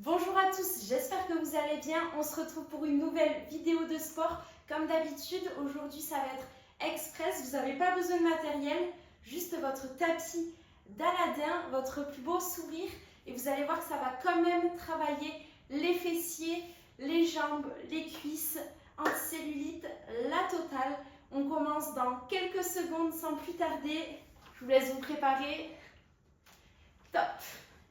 Bonjour à tous, j'espère que vous allez bien. On se retrouve pour une nouvelle vidéo de sport. Comme d'habitude, aujourd'hui ça va être express. Vous n'avez pas besoin de matériel, juste votre tapis d'Aladin, votre plus beau sourire. Et vous allez voir que ça va quand même travailler les fessiers, les jambes, les cuisses, anticellulite, la totale. On commence dans quelques secondes sans plus tarder. Je vous laisse vous préparer. Top.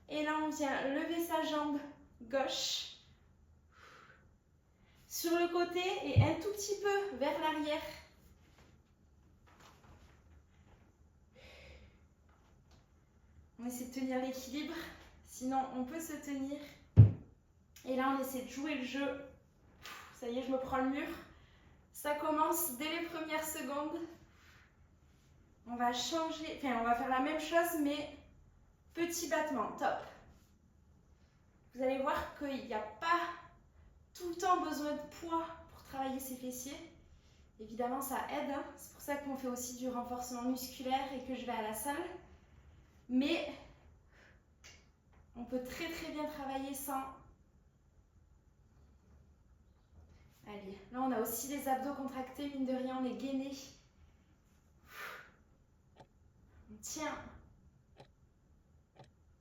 Et là, on vient lever sa jambe gauche sur le côté et un tout petit peu vers l'arrière. On essaie de tenir l'équilibre, sinon on peut se tenir. Et là, on essaie de jouer le jeu. Ça y est, je me prends le mur. Ça commence dès les premières secondes. On va changer, on va faire la même chose, mais petit battement. Top. Vous allez voir qu'il n'y a pas tout le temps besoin de poids pour travailler ses fessiers. Évidemment, ça aide. Hein. C'est pour ça qu'on fait aussi du renforcement musculaire et que je vais à la salle. Mais on peut très très bien travailler sans. Allez, là on a aussi les abdos contractés, mine de rien, on est gainé. On tient.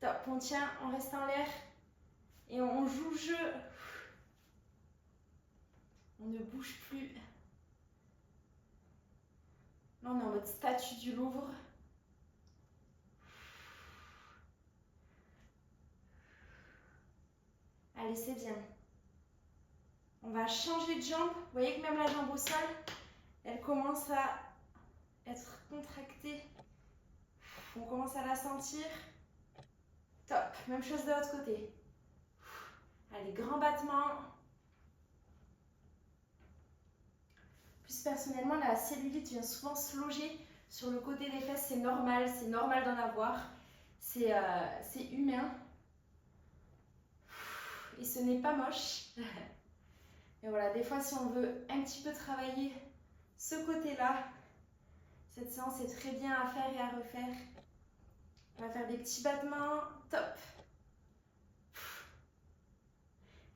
Top, on tient, on reste en l'air. Et on joue le jeu. On ne bouge plus. Là, on est en mode statue du Louvre. Allez, c'est bien. On va changer de jambe. Vous voyez que même la jambe au sol, elle commence à être contractée. On commence à la sentir. Top. Même chose de l'autre côté. Allez, grand battement. Plus personnellement, la cellulite vient souvent se loger sur le côté des fesses. C'est normal d'en avoir. C'est humain. Et ce n'est pas moche. Et voilà, des fois, si on veut un petit peu travailler ce côté-là, cette séance est très bien à faire et à refaire. On va faire des petits battements. Top.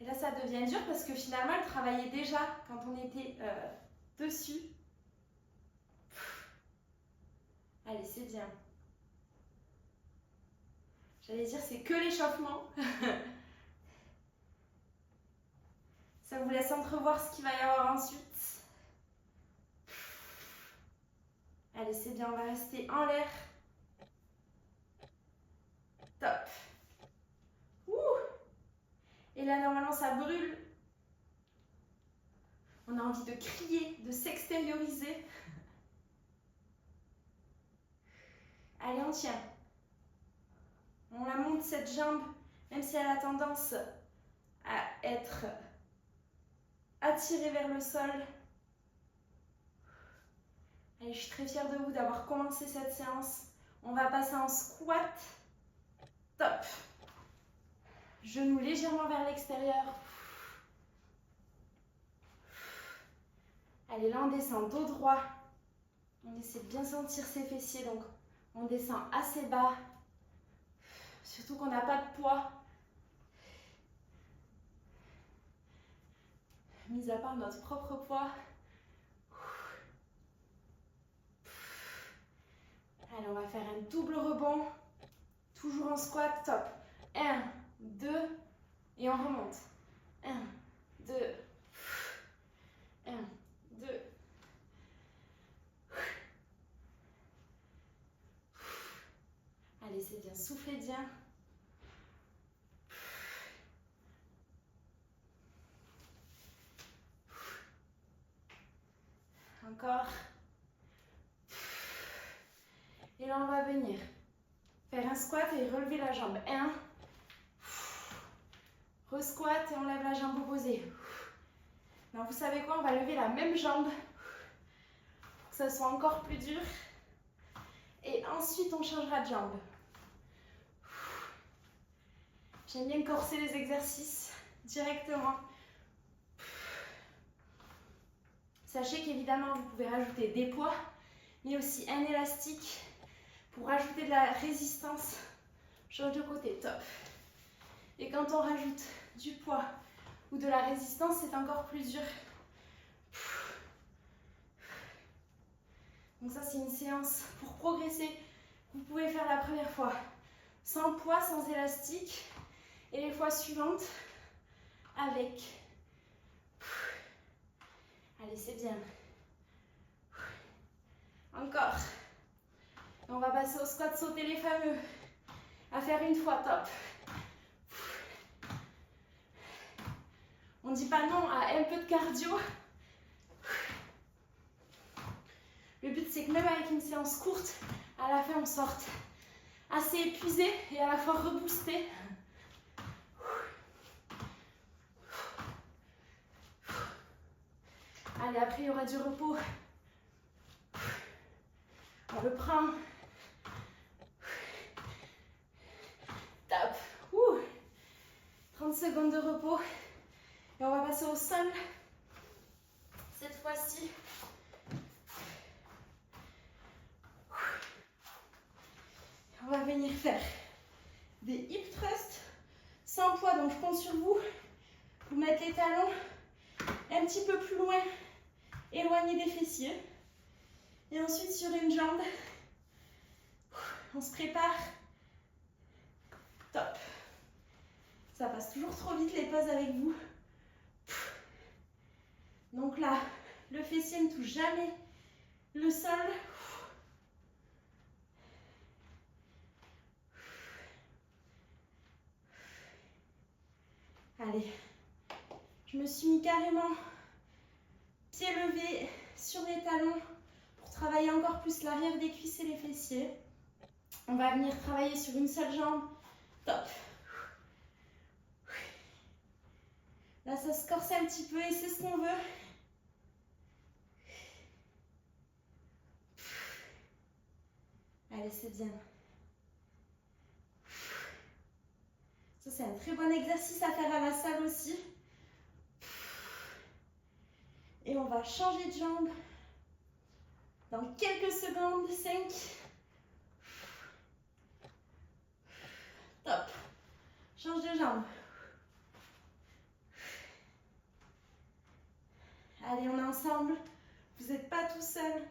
Et là, ça devient dur parce que finalement, elle travaillait déjà quand on était dessus. Allez, c'est bien. J'allais dire, c'est que l'échauffement. Ça vous laisse entrevoir ce qu'il va y avoir ensuite. Allez, c'est bien, on va rester en l'air. Top. Ouh. Et là, normalement, ça brûle. On a envie de crier, de s'extérioriser. Allez, on tient. On la monte, cette jambe, même si elle a tendance à être attirée vers le sol. Allez, je suis très fière de vous d'avoir commencé cette séance. On va passer en squat. Top. Genoux légèrement vers l'extérieur. Allez, là on descend dos droit. On essaie de bien sentir ses fessiers, donc on descend assez bas. Surtout qu'on n'a pas de poids. Mis à part notre propre poids. Allez, on va faire un double rebond. Toujours en squat, top. 1, 2, et on remonte. 1, 2, 1, 2. Allez, c'est bien, soufflez bien. Encore. Et là, on va venir faire un squat et relever la jambe. 1. Re-squat et on lève la jambe opposée. Alors, vous savez quoi? On va lever la même jambe pour que ça soit encore plus dur. Et ensuite, on changera de jambe. J'aime bien corser les exercices directement. Sachez qu'évidemment, vous pouvez rajouter des poids, mais aussi un élastique pour rajouter de la résistance. Change de côté, top. Et quand on rajoute du poids ou de la résistance, c'est encore plus dur. Donc ça, c'est une séance pour progresser. Vous pouvez faire la première fois sans poids, sans élastique. Et les fois suivantes, avec. Allez, c'est bien. Encore. Et on va passer au squat sauté les fameux. À faire une fois, top. On ne dit pas non à un peu de cardio. Le but, c'est que même avec une séance courte, à la fin, on sorte assez épuisé et à la fois reboosté. Allez, après, il y aura du repos. On le prend. Top. 30 secondes de repos. Et on va passer au sol. Cette fois-ci. On va venir faire des hip thrusts sans poids. Donc, je compte sur vous. Vous mettez les talons un petit peu plus loin, éloignés des fessiers. Et ensuite, sur une jambe, on se prépare. Top. Ça passe toujours trop vite les pauses avec vous. Donc là, le fessier ne touche jamais le sol. Allez, je me suis mis carrément pied levé sur les talons pour travailler encore plus l'arrière des cuisses et les fessiers. On va venir travailler sur une seule jambe. Top. Là, ça se corse un petit peu et c'est ce qu'on veut. Allez, c'est bien. Ça, c'est un très bon exercice à faire à la salle aussi. Et on va changer de jambe dans quelques secondes. 5. Top. Change de jambe. Allez, on est ensemble. Vous n'êtes pas tout seul.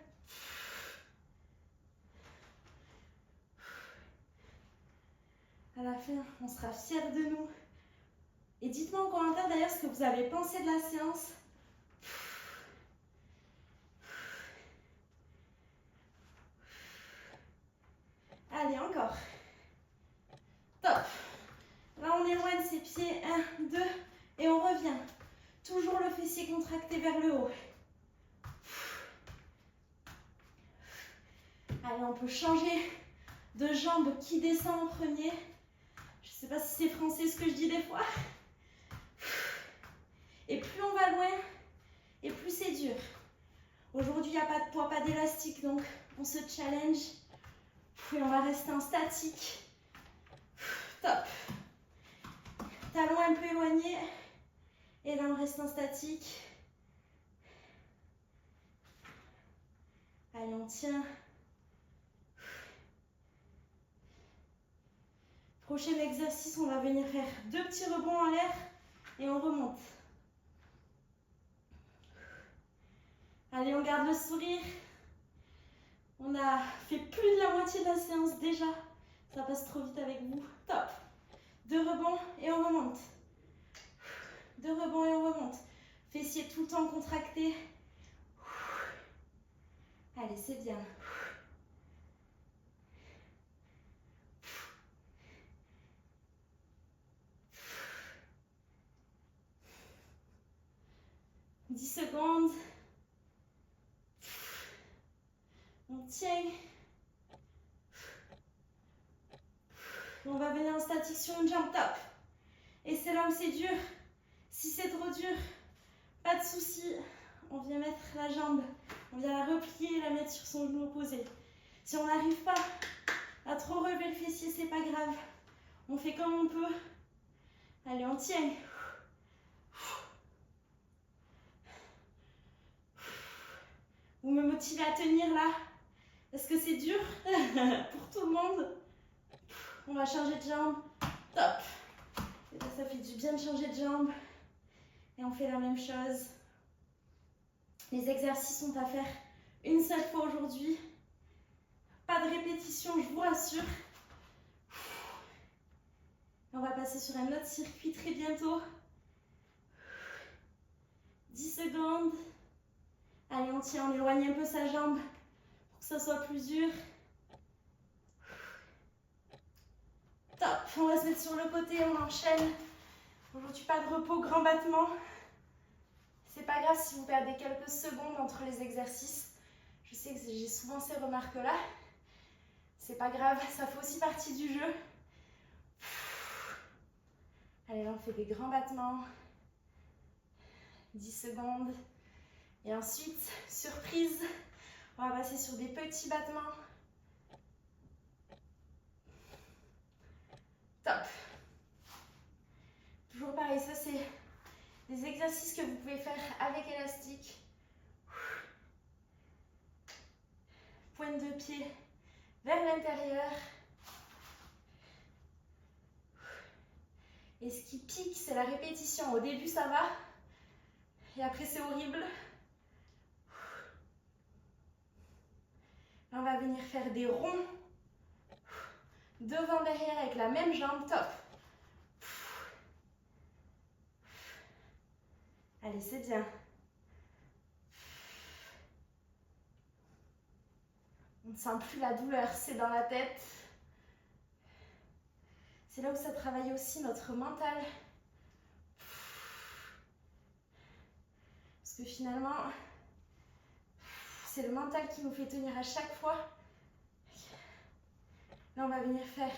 À la fin, on sera fiers de nous. Et dites-moi en commentaire d'ailleurs ce que vous avez pensé de la séance. Allez, encore. Top. Là, on éloigne ses pieds. 1, 2. Et on revient. Toujours le fessier contracté vers le haut. Allez, on peut changer de jambe qui descend en premier. Je ne sais pas si c'est français ce que je dis des fois. Et plus on va loin, et plus c'est dur. Aujourd'hui, il n'y a pas de poids, pas d'élastique, donc on se challenge. Et on va rester en statique. Top. Talons un peu éloignés. Et là, on reste en statique. Allez, on tient. Prochain exercice, on va venir faire 2 petits rebonds en l'air et on remonte. Allez, on garde le sourire. On a fait plus de la moitié de la séance déjà. Ça passe trop vite avec vous. Top. 2 rebonds et on remonte. 2 rebonds et on remonte. Fessiers tout le temps contractés. Allez, c'est bien. « 10 secondes. On tient. On va venir en statique sur une jambe, top. Et c'est là où c'est dur. Si c'est trop dur, pas de souci. On vient mettre la jambe, on vient la replier et la mettre sur son genou opposé. Si on n'arrive pas à trop relever le fessier, c'est pas grave. On fait comme on peut. Allez, on tient. Vous me motivez à tenir là. Est-ce que c'est dur pour tout le monde? On va changer de jambe. Top. Et là, ça fait du bien de changer de jambe. Et on fait la même chose. Les exercices sont à faire une seule fois aujourd'hui. Pas de répétition, je vous rassure. On va passer sur un autre circuit très bientôt. 10 secondes. Allez, on tient, on éloigne un peu sa jambe pour que ça soit plus dur. Top, on va se mettre sur le côté, on enchaîne. Aujourd'hui, pas de repos, grand battement. C'est pas grave si vous perdez quelques secondes entre les exercices. Je sais que j'ai souvent ces remarques-là. C'est pas grave, ça fait aussi partie du jeu. Allez, là, on fait des grands battements. 10 secondes. Et ensuite, surprise, on va passer sur des petits battements. Top. Toujours pareil, ça c'est des exercices que vous pouvez faire avec élastique. Pointe de pied vers l'intérieur. Et ce qui pique, c'est la répétition. Au début, ça va. Et après, c'est horrible. Là, on va venir faire des ronds. Devant, derrière, avec la même jambe. Top. Allez, c'est bien. On ne sent plus la douleur, c'est dans la tête. C'est là où ça travaille aussi notre mental. Parce que finalement, c'est le mental qui nous fait tenir à chaque fois. Là, on va venir faire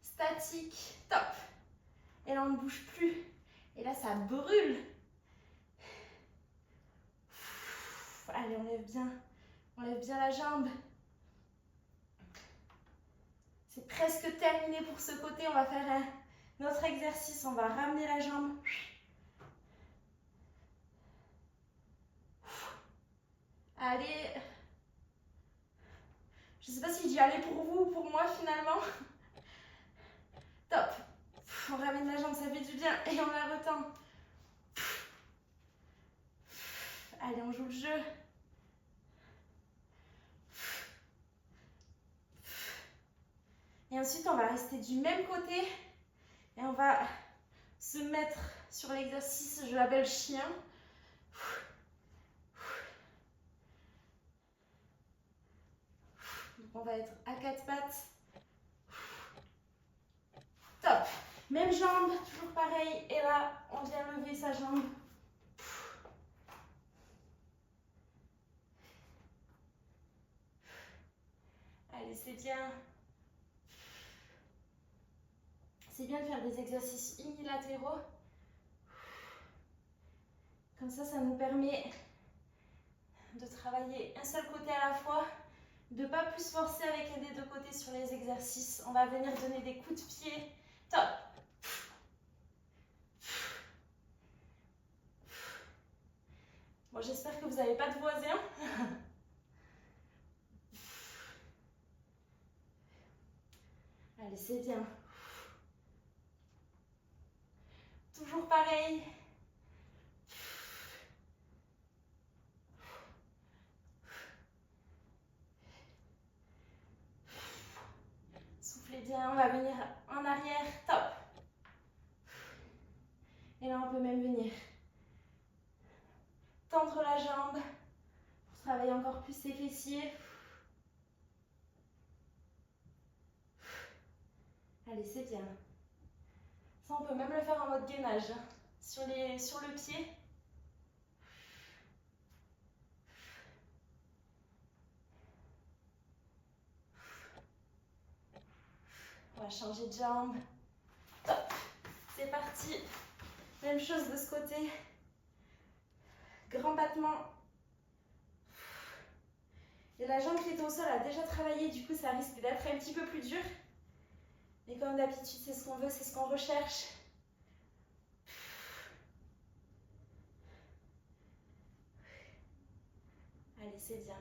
statique, top. Et là, on ne bouge plus. Et là, ça brûle. Allez, on lève bien la jambe. C'est presque terminé pour ce côté. On va faire un autre exercice. On va ramener la jambe. Allez. Je ne sais pas si j'y allais pour vous ou pour moi finalement. Top. On ramène la jambe, ça fait du bien. Et on la retend. Allez, on joue le jeu. Et ensuite, on va rester du même côté. Et on va se mettre sur l'exercice, je l'appelle chien. Donc, on va être à quatre pattes. Top. Même jambe, toujours pareil. Et là, on vient lever sa jambe. Allez, c'est bien. C'est bien de faire des exercices unilatéraux. Comme ça nous permet de travailler un seul côté à la fois, de ne pas plus forcer avec un des deux côtés sur les exercices. On va venir donner des coups de pied. Top. Bon, j'espère que vous n'avez pas de voisins. Allez, c'est bien. Toujours pareil. Soufflez bien, on va venir en arrière. Top. Et là, on peut même venir tendre la jambe pour travailler encore plus ses fessiers. Allez, c'est bien. Ça, on peut même le faire en mode gainage, hein, sur le pied. On va changer de jambe. Top. C'est parti. Même chose de ce côté. Grand battement. Et la jambe qui est au sol a déjà travaillé, du coup ça risque d'être un petit peu plus dur. Mais comme d'habitude, c'est ce qu'on veut, c'est ce qu'on recherche. Allez, c'est bien.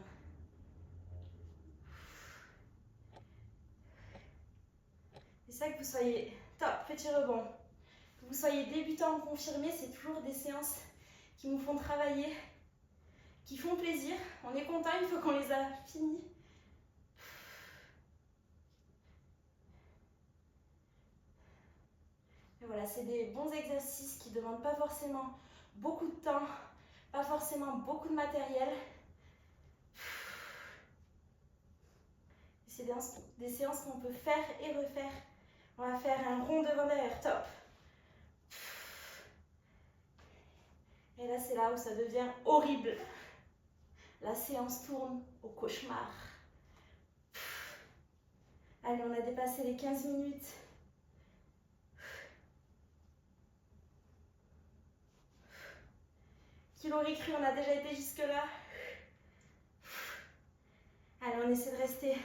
C'est ça, que vous soyez top, petit rebond. Que vous soyez débutant ou confirmé, c'est toujours des séances qui nous font travailler, qui font plaisir. On est content une fois qu'on les a finies. Et voilà, c'est des bons exercices qui ne demandent pas forcément beaucoup de temps, pas forcément beaucoup de matériel. C'est des séances qu'on peut faire et refaire. On va faire un rond devant derrière, top. Et là, c'est là où ça devient horrible. La séance tourne au cauchemar. Allez, on a dépassé les 15 minutes. Qui l'aurait cru, on a déjà été jusque-là. Allez, on essaie de rester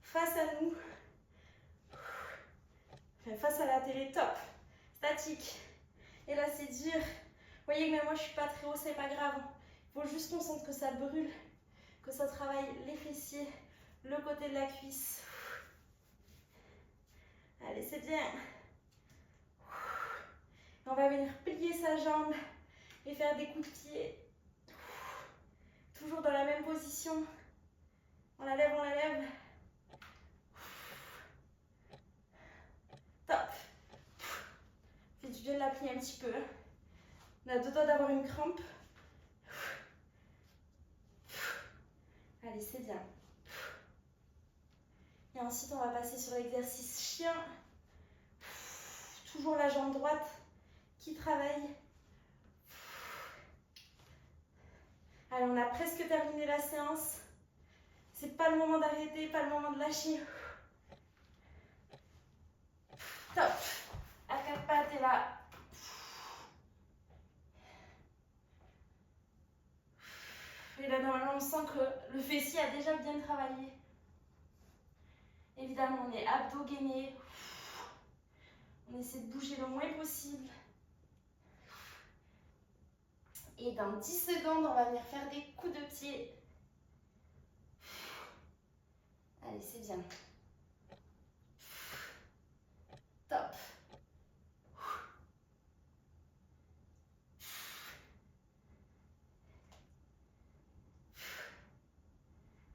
face à nous. Enfin, face à la télé, top. Statique. Et là, c'est dur. Vous voyez que même moi, je ne suis pas très haut, c'est pas grave. Il faut juste qu'on sente que ça brûle, que ça travaille les fessiers, le côté de la cuisse. Allez, c'est bien. On va venir plier sa jambe et faire des coups de pied. Toujours dans la même position. On la lève, on la lève. Top. Fait du bien de la plier un petit peu. On a deux doigts d'avoir une crampe. Allez, c'est bien. Et ensuite, on va passer sur l'exercice chien. Toujours la jambe droite qui travaille. Allez, on a presque terminé la séance. C'est pas le moment d'arrêter, pas le moment de lâcher. Top. À quatre pattes et là. Et là, normalement, on sent que le fessier a déjà bien travaillé. Évidemment, on est abdos gainés. On essaie de bouger le moins possible. Et dans 10 secondes, on va venir faire des coups de pied. Allez, c'est bien. Top.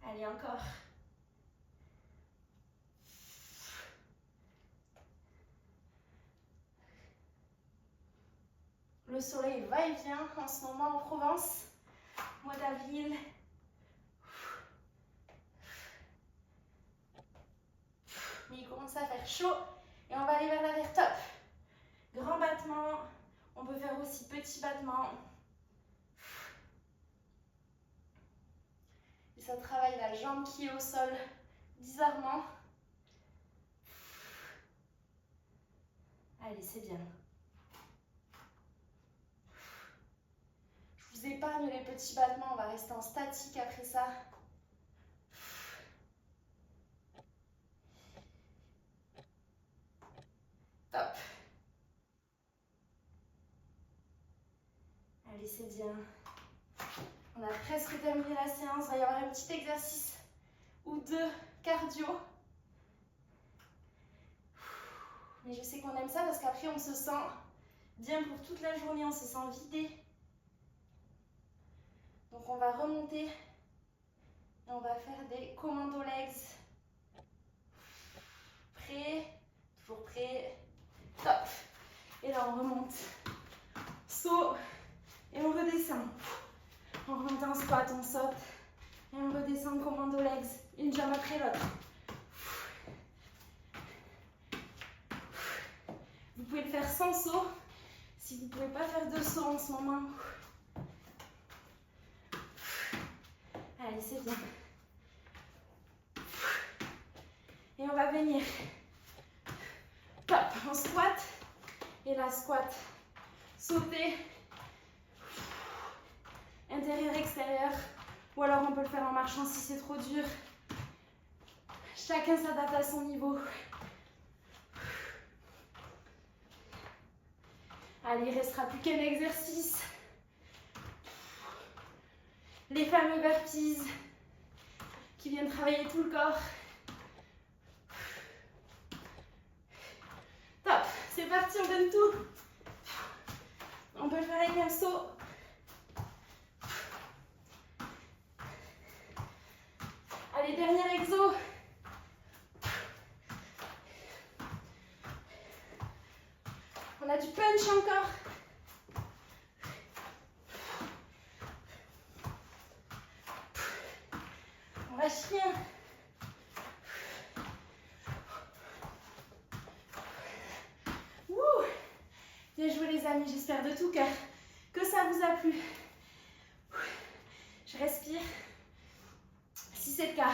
Allez, encore. Le soleil va et vient en ce moment en Provence, mois d'avril. Mais il commence à faire chaud et on va aller vers l'arrière, top. Grand battement, on peut faire aussi petit battement. Et ça travaille la jambe qui est au sol bizarrement. Allez, c'est bien. Je vous épargne les petits battements, on va rester en statique après ça. Top. Allez, c'est bien. On a presque terminé la séance. Il va y avoir un petit exercice ou deux cardio. Mais je sais qu'on aime ça parce qu'après, on se sent bien pour toute la journée. On se sent vidé. Donc, on va remonter et on va faire des commando legs. Prêt, toujours prêt. Top. Et là, on remonte. Saut et on redescend. On remonte en squat, on saute et on redescend commando legs, une jambe après l'autre. Vous pouvez le faire sans saut, si vous ne pouvez pas faire de saut en ce moment. Allez, c'est bien. Et on va venir. Top, on squat. Et là, squat, sauter. Intérieur, extérieur. Ou alors on peut le faire en marchant si c'est trop dur. Chacun s'adapte à son niveau. Allez, il ne restera plus qu'un exercice. Les fameux burpees qui viennent travailler tout le corps. Top, c'est parti, on donne tout. On peut le faire avec un saut. Allez, dernier exo. On a du punch encore. On lâche rien. Wouh! Bien joué les amis, j'espère de tout cœur que ça vous a plu. Je respire. Si c'est le cas,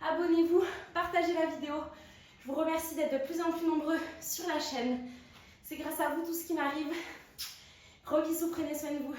abonnez-vous, partagez la vidéo. Je vous remercie d'être de plus en plus nombreux sur la chaîne. C'est grâce à vous tout ce qui m'arrive. Gros bisous, prenez soin de vous.